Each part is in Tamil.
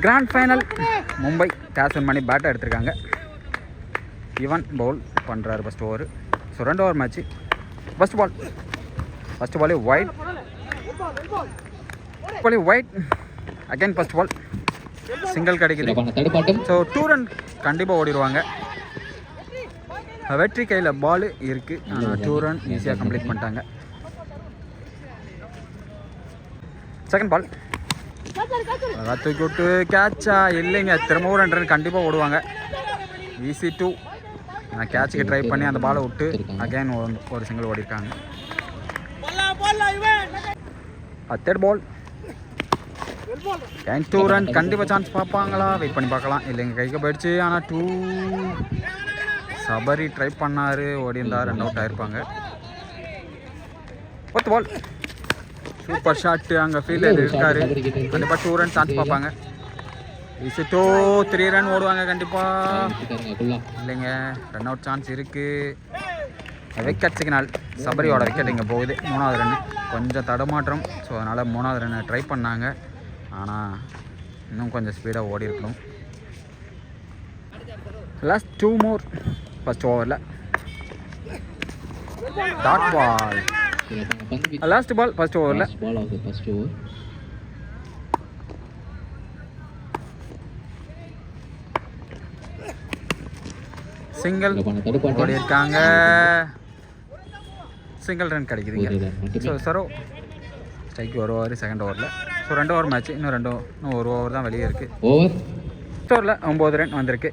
Grand final Mumbai toss win பண்ணி பேட்டை எடுத்திருக்காங்க. ஈவன் பவுல் பண்ணுறாரு first over. So 2 over match. First பாலே wide again first ball single கிடைக்குது. ஸோ 2 ரன் கண்டிப்பாக ஓடிடுவாங்க. வெற்றி கையில் பால் இருக்குது. 2 ரன் ஈஸியாக கம்ப்ளீட் பண்ணிட்டாங்க. செகண்ட் பால் தூக்கி விட்டு கேட்சா இல்லைங்க. திரும்பவும் 2 ரன் கண்டிப்பாக ஓடுவாங்க. ஈஸி 2. கேட்சுக்கு ட்ரை பண்ணி அந்த பாலை விட்டு அகைன் ஒரு சிங்கிள் ஓடிருக்காங்க. தேர்ட் பால் 2 ரன் கண்டிப்பாக சான்ஸ் பார்ப்பாங்களா? வெயிட் பண்ணி பார்க்கலாம். இல்லைங்க கைக்கு போயிடுச்சு. ஆனால் 2 சபரி ட்ரை பண்ணார், ஓடி இருந்தால் 2 அவுட் ஆகிருப்பாங்க. 4th ball super shot. அங்கே ஃபீல்டர் இருக்காரு. கண்டிப்பாக 2 ரன் சான்ஸ் பார்ப்பாங்க. ஈஸி 2. 3 ரன் ஓடுவாங்க கண்டிப்பாக. இல்லைங்க ரன் அவுட் சான்ஸ் இருக்குது. Wicket signal. சபரியோட விக்கெட் இங்கே போகுது. 3வது ரன்னு கொஞ்சம் தடுமாற்றம். ஸோ அதனால் 3வது ரன்னு ட்ரை பண்ணாங்க. ஆனால் இன்னும் கொஞ்சம் ஸ்பீடாக ஓடி இருக்கணும். லாஸ்ட் 2 more ஃபஸ்ட் ஓவரில். Dot ball last ball first ஓவரில். சிங்கிள் ஓடி இருக்காங்க. சிங்கிள் ரன் கிடைக்குதுங்க. ஸோ சரோ ஸ்ட்ரைக்கு 1 ஓவர் செகண்ட் ஓவரில். So 2 over match. இன்னும் 1 ஓவர் தான் வெளியே இருக்குது. ஃபஸ்ட் ஓவரில் 9 ரன் வந்திருக்கு.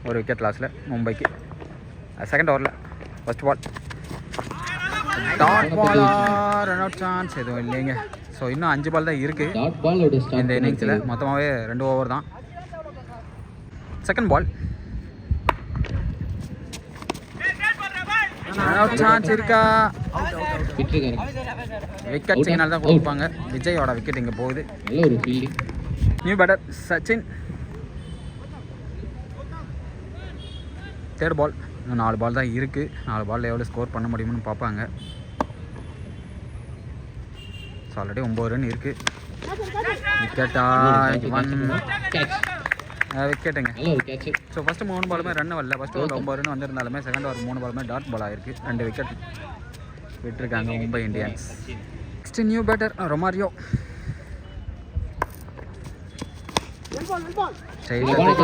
ஒரு விக்கெட் லாஸில் மும்பைக்கு. செகண்ட் ஓவரில் ஃபஸ்ட் பால் டாட் பாலா? ரன் அவுட் சான்ஸ் எதுவும் இல்லைங்க. ஸோ இன்னும் 5 பால் தான் இருக்குது இந்த இன்னிங்ஸில். மொத்தமாகவே 2 ஓவர் தான். Second ball run out chance இருக்கா? விக்கெட் சிக்னல் தான் கொடுப்பாங்க. விஜயோட விக்கெட் இங்கே போகுது. New batter Sachin. Third ball. இன்னும் 4 பால் தான் இருக்குது. 4 பாலில் எவ்வளோ ஸ்கோர் பண்ண முடியும்னு பார்ப்பாங்க. ஸோ ஆல்ரெடி 9 ரன் இருக்குது. விக்கெட்டா? விக்கெட்டுங்க. ஸோ ஃபஸ்ட்டு 3 பாலுமே ரன் வரல. ஃபஸ்ட் ஓவர் 9 ரன் வந்திருந்தாலுமே செகண்ட் ஓவர் 3 பாலுமே டாட் பால் ஆகிருக்கு. 2 விக்கெட் விட்டுருக்காங்க Mumbai Indians. Next new batter Romario.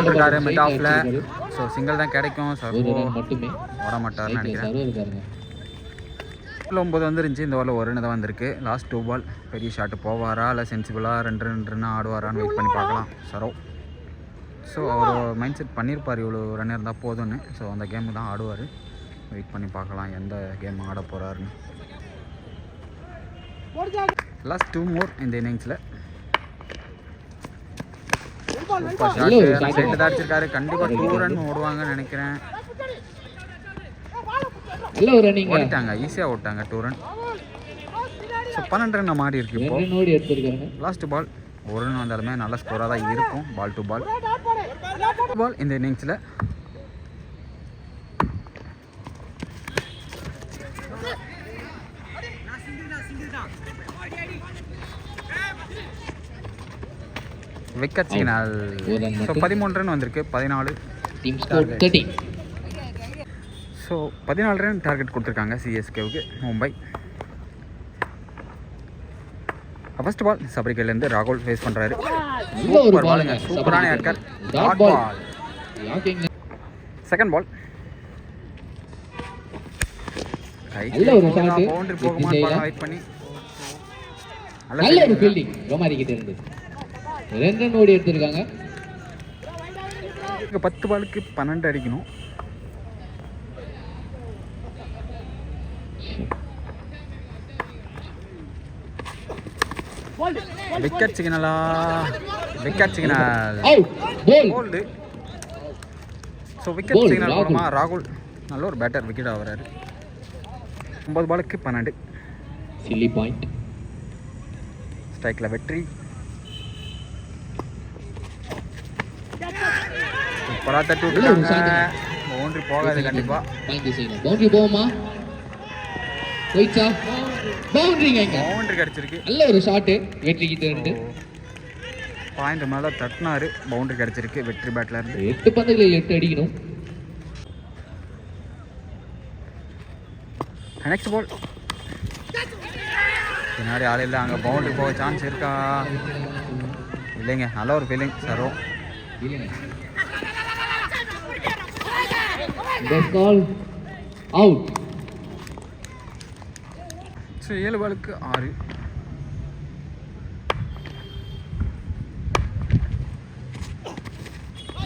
இருக்காரு மிட் ஆஃப்ல. ஸோ சிங்கிள் தான் கிடைக்கும். ஓட மாட்டார்னு நினைக்கிறேன். 9 வந்துருந்துச்சு. இந்த ஓவரில் 1 ரன் தான் வந்திருக்கு. லாஸ்ட் 2 பால் பெரிய ஷாட்டு போவாரா இல்லை சென்சிபிளாக 2 ரன் ஆடுவாரான்னு வெயிட் பண்ணி பார்க்கலாம். சரோ ஸோ அவர் மைண்ட் செட் பண்ணியிருப்பார் இவ்வளோ ரன் இருந்தால் போதும்னு. ஸோ அந்த கேமுக்கு தான் ஆடுவார். வெயிட் பண்ணி பார்க்கலாம் எந்த கேம் ஆட போகிறாருன்னு. லாஸ்ட் 2 more இந்த இன்னிங்ஸில். சைட்டு தான் அடிச்சிருக்காரு. கண்டிப்பாக 2 ரன் ஓடுவாங்கன்னு நினைக்கிறேன். ஓடிட்டாங்க. ஈஸியாக ஓட்டாங்க 2 ரன். ஸோ 12 ரன் மாறி இருக்கு இப்போ. லாஸ்ட் பால் 1 ரன் வந்தாலுமே நல்ல ஸ்கோராக தான் இருக்கும். பால் டு பால் இந்த இன்னிங்ஸில். Wicket signal. ஸோ 13 ரன் வந்திருக்கு. 14. ஸோ 14 ரன் டார்கெட் கொடுத்துருக்காங்க சிஎஸ்கேவுக்கு மும்பை. ஃபர்ஸ்ட் பால் சபரிகையிலேருந்து ராகுல் ஃபேஸ் பண்ணுறாரு. சூப்பர் பாலுங்க. சூப்பரான yorker. Dot ball. Second ball boundary போகுமா வெயிட் பண்ணி நல்ல ஒரு ஃபீல்டிங் ரொமாரி கிட்ட இருந்து 2 ரன் ஓடி எடுத்திருக்காங்க. 10 பாலுக்கு 12 அடிக்கணும். விக்கெட் சிக்னலா? Wicket signal. Bowled. So wicket signal மூலமா ராகுல் நல்ல ஒரு பேட்டர் விக்கெட் ஆகிறாரு. 9 பாலுக்கு 12. Silly point. ஸ்ட்ரைக்கில் வெற்றி. சூப்பராக தட்டி விட்டுருக்காங்க. பவுண்டரி போகாது கண்டிப்பாக. பவுண்டரி போகுமா? போயிச்சா? பவுண்டரி கிடைச்சிருக்கு. நல்ல ஒரு ஷாட்டு. வெற்றிக்கு 2. பாயிண்ட் மேலே தட்டினாரு, பவுண்டரி கிடச்சிருக்கு வெற்றி பேட்டில் இருந்து. 8 பந்துகளில் 8 அடிக்கணும். நெக்ஸ்ட் பால் பின்னாடி ஆள் இல்லை, அங்கே பவுண்டரி போக சான்ஸ் இருக்கா? இல்லைங்க, நல்ல ஒரு ஃபீலிங் சரோ. அவுட். ஸோ 7 பாலுக்கு 6.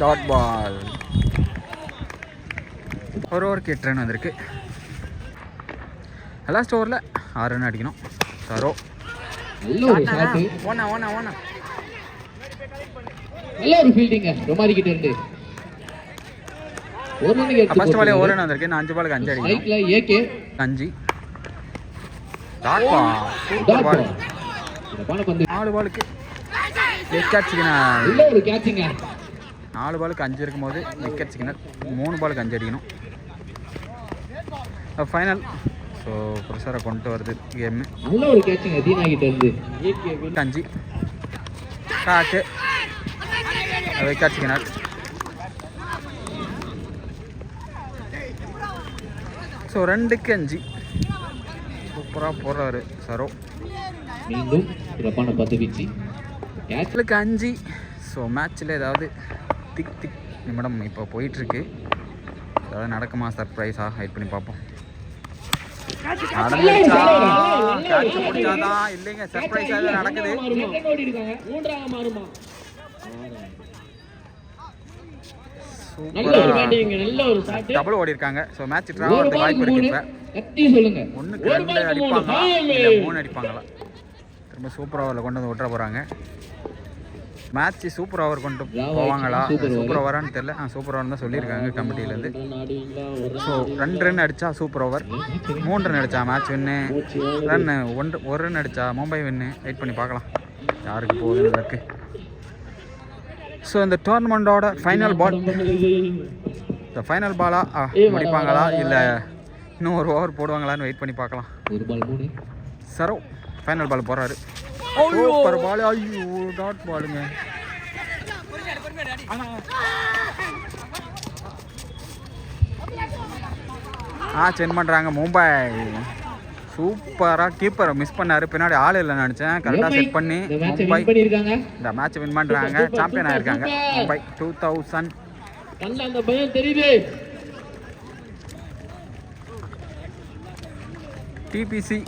Dot ball. ஒரு ஓவருக்கு 8 ரன் வந்திருக்கு. லாஸ்ட் ஓவரில் 6 ரன் அடிக்கணும். சரோ நல்ல ஒரு ஷாட். ஓனா ஓனா ஓனா நல்ல ஒரு ஃபீல்டிங் ரொமாரி கிட்ட இருந்து. ஒரு ரன்னுக்கு எடுத்து ஃபர்ஸ்ட் பாலே 1 ரன் வந்திருக்கு. நான் 5 பாலுக்கு 5 அடிக்கணும். ரைட்ல AK 5. Dot ball. Super ball. இந்த பால் பந்து 4 பாலுக்கு விக்கெட் சிக்னல். நல்ல ஒரு கேட்சிங்க. 4 பாலுக்கு 5 இருக்கும்போது விக்கெட் சிக்னல். 3 பாலுக்கு 5 அடிக்கணும். ஃபைனல். ஸோ ப்ரெஷரை கொண்டு வருது கேமு. நல்ல ஒரு கேட்சிங்க தீனா கிட்ட இருந்து. 5 காக்கு விக்கெட் சிக்னல். ஸோ 2க்கு 5 சூப்பராக போடுறாரு சரோ. மீண்டும் சிறப்பான பந்து வீச்சு. கேட்சுக்கு 5. ஸோ மேட்ச்சில் ஏதாவது திக் நிமிடம் இப்போ போயிட்டுருக்கு. ஏதாவது நடக்குமா சர்ப்ரைஸாக வெயிட் பண்ணி பார்ப்போம். இல்லைங்க, சர்ப்ரைஸா நடக்குது. டபுள் ஓடி இருக்காங்க. ஸோ மேட்ச் டிரா ஆகிறதுக்கு வாய்ப்பு இருக்கு. இப்போ 1க்கு 2 அடிப்பாங்களா இல்லை 3 அடிப்பாங்களா? திரும்ப சூப்பர் ஓவரில் கொண்டு வந்து விட்டுற போகிறாங்க. மேட்ச் சூப்பர் ஓவர் கொண்டு போவாங்களா? சூப்பர் ஓவரான்னு தெரியல. சூப்பர் ஓவர் தான் சொல்லியிருக்காங்க கமிட்டியிலேருந்து. ஸோ 2 ரன் அடித்தா சூப்பர் ஓவர், 3 ரன் அடித்தா மேட்ச் வின்னு, ஒரு ரன் அடித்தா மும்பை வின்னு. வெயிட் பண்ணி பார்க்கலாம் யாருக்கு போகுதுன்னு இருக்கு. ஸோ இந்த டோர்னமெண்ட்டோட ஃபைனல் பால், இந்த ஃபைனல் பாலாக முடிப்பாங்களா இல்லை இன்னும் ஒரு ஓவர் போடுவாங்களான்னு வெயிட் பண்ணி பார்க்கலாம். சரோ ஃபைனல் பால் போடுறாரு. சூப்பர் பால். ஐயோ டாட் பாலுங்க. சென்ட் பண்ணுறாங்க மும்பை. சூப்பராக கீப்பரை மிஸ் பண்ணாரு. பின்னாடி ஆள் இல்லைன்னு நினச்சேன். கரெக்டாக செட் பண்ணி மும்பை இந்த மேட்ச் வின் பண்ணுறாங்க. சாம்பியன் ஆகிருக்காங்க மும்பை 2000. டிபிசி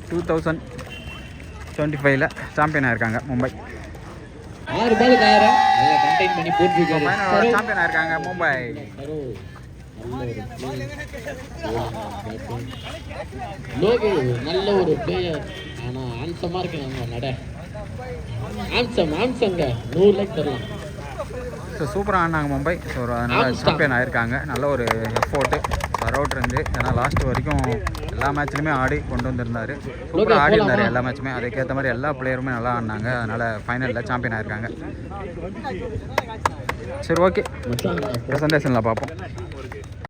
2025ல் சாம்பியன் ஆகிருக்காங்க மும்பை. 6 பாலுக்கு 6 நல்லா கண்டெய்ன் பண்ணி போட்டுருக்காரு. ஃபைனல் சாம்பியன் ஆகிருக்காங்க மும்பை. லோகோ நல்ல ஒரு பிளேயர். ஆனா ஆன்சமா இருக்கு நம்ம நட. ஆன்சங்க 100 லைக் தரலாம். ஸோ சூப்பராக ஆனாங்க மும்பை. ஸோ அதனால் சாம்பியன் ஆகிருக்காங்க. நல்ல ஒரு எஃபோர்ட்டு சரௌட் இருந்து. ஏன்னா லாஸ்ட் வரைக்கும் எல்லா மேட்ச்லையுமே ஆடி கொண்டு வந்திருந்தார். சூப்பராக ஆடி இருந்தார் எல்லா மேட்சுமே. அதுக்கேற்ற மாதிரி எல்லா பிளேயருமே நல்லா ஆடினாங்க. அதனால் ஃபைனலில் சாம்பியன் ஆகிருக்காங்க. சரி, ஓகே, ப்ரெசன்டேஷனில் பார்ப்போம்.